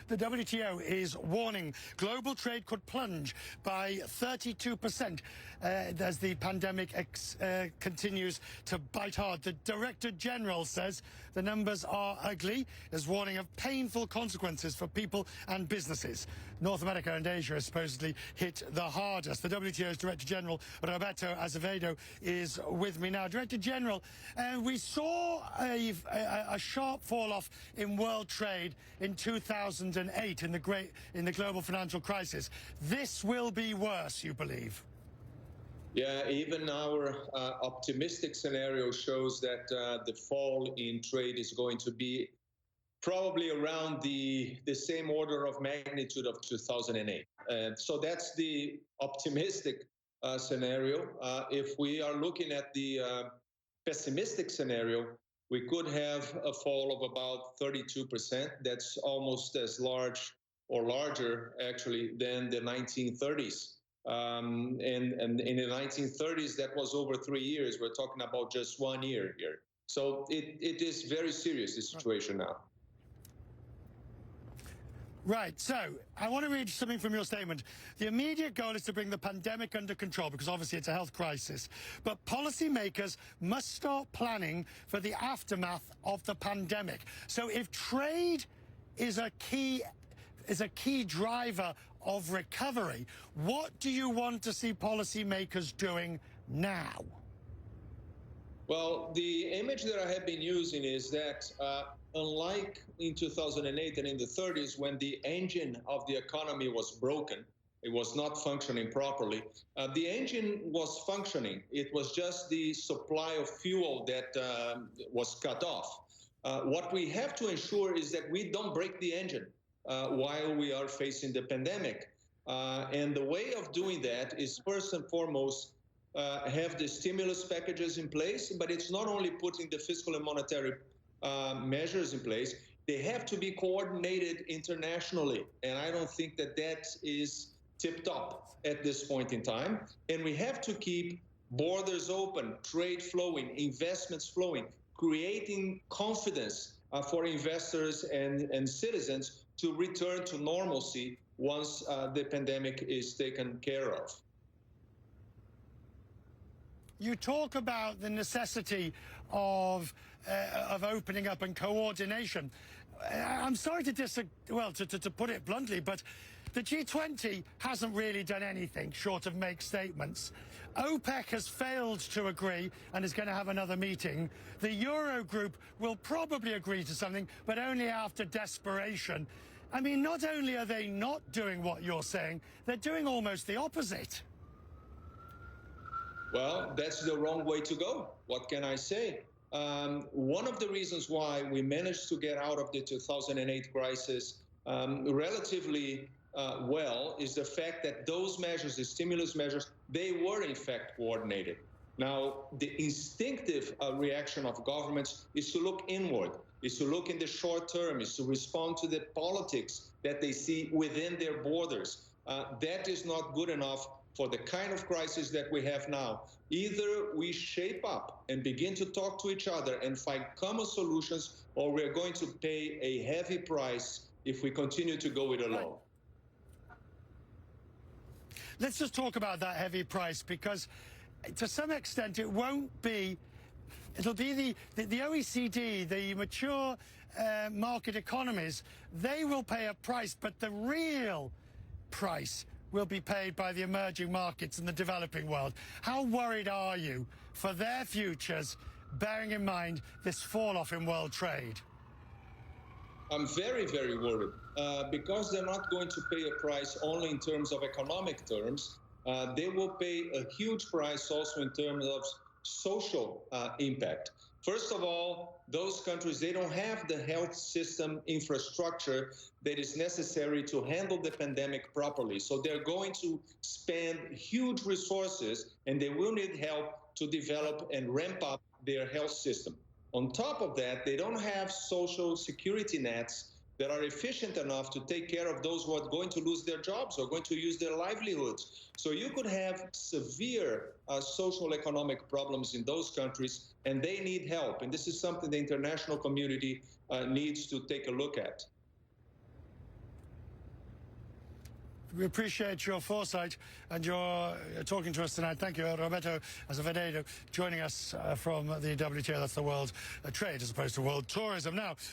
The WTO is warning global trade could plunge by 32% as the pandemic continues to bite hard. The Director General says the numbers are ugly, is warning of painful consequences for people and businesses. North America and Asia are supposedly hit the hardest. The WTO's Director General, Roberto Azevedo, is with me now. Director General, we saw a sharp fall-off in world trade in 2008 in the global financial crisis. This will be worse, you believe? Yeah, even our optimistic scenario shows that the fall in trade is going to be probably around the same order of magnitude of 2008. So that's the optimistic scenario. If we are looking at the pessimistic scenario, we could have a fall of about 32%. That's almost as large or larger, actually, than the 1930s. And in the 1930s, that was over 3 years. We're talking about just 1 year here. So it is very serious, the situation now. Right, so I want to read something from your statement. The immediate goal is to bring the pandemic under control because obviously it's a health crisis. But policymakers must start planning for the aftermath of the pandemic. So if trade is a key driver of recovery, what do you want to see policymakers doing now? Well, the image that I have been using is that unlike in 2008 and in the 30s, when the engine of the economy was broken, it was not functioning properly, the engine was functioning. It was just the supply of fuel that was cut off. What we have to ensure is that we don't break the engine while we are facing the pandemic. And the way of doing that is, first and foremost, have the stimulus packages in place, but it's not only putting the fiscal and monetary measures in place, they have to be coordinated internationally. And I don't think that that is tipped up at this point in time. And we have to keep borders open, trade flowing, investments flowing, creating confidence for investors and citizens to return to normalcy once the pandemic is taken care of. You talk about the necessity of opening up and coordination. I'm sorry to to put it bluntly, but the G20 hasn't really done anything short of make statements. OPEC has failed to agree and is going to have another meeting. The Eurogroup will probably agree to something, but only after desperation. I mean, not only are they not doing what you're saying, they're doing almost the opposite. Well, that's the wrong way to go. What can I say? One of the reasons why we managed to get out of the 2008 crisis relatively well is the fact that those measures, the stimulus measures, they were in fact coordinated. Now, the instinctive reaction of governments is to look inward, is to look in the short term, is to respond to the politics that they see within their borders. That is not good enough for the kind of crisis that we have now. Either we shape up and begin to talk to each other and find common solutions, or we're going to pay a heavy price if we continue to go it alone. Let's just talk about that heavy price, because to some extent it won't be. It'll be the OECD, the mature market economies. They will pay a price, but the real price will be paid by the emerging markets in the developing world. How worried are you for their futures, bearing in mind this fall-off in world trade? I'm very, very worried because they're not going to pay a price only in terms of economic terms. They will pay a huge price also in terms of social impact. First of all, those countries, they don't have the health system infrastructure that is necessary to handle the pandemic properly. So they're going to spend huge resources, and they will need help to develop and ramp up their health system. On top of that, they don't have social security nets that are efficient enough to take care of those who are going to lose their jobs or going to use their livelihoods. So you could have severe social economic problems in those countries, and they need help. And this is something the international community needs to take a look at. We appreciate your foresight and your talking to us tonight. Thank you, Roberto Azevedo, joining us from the WTO. That's the World Trade as opposed to World Tourism. Now,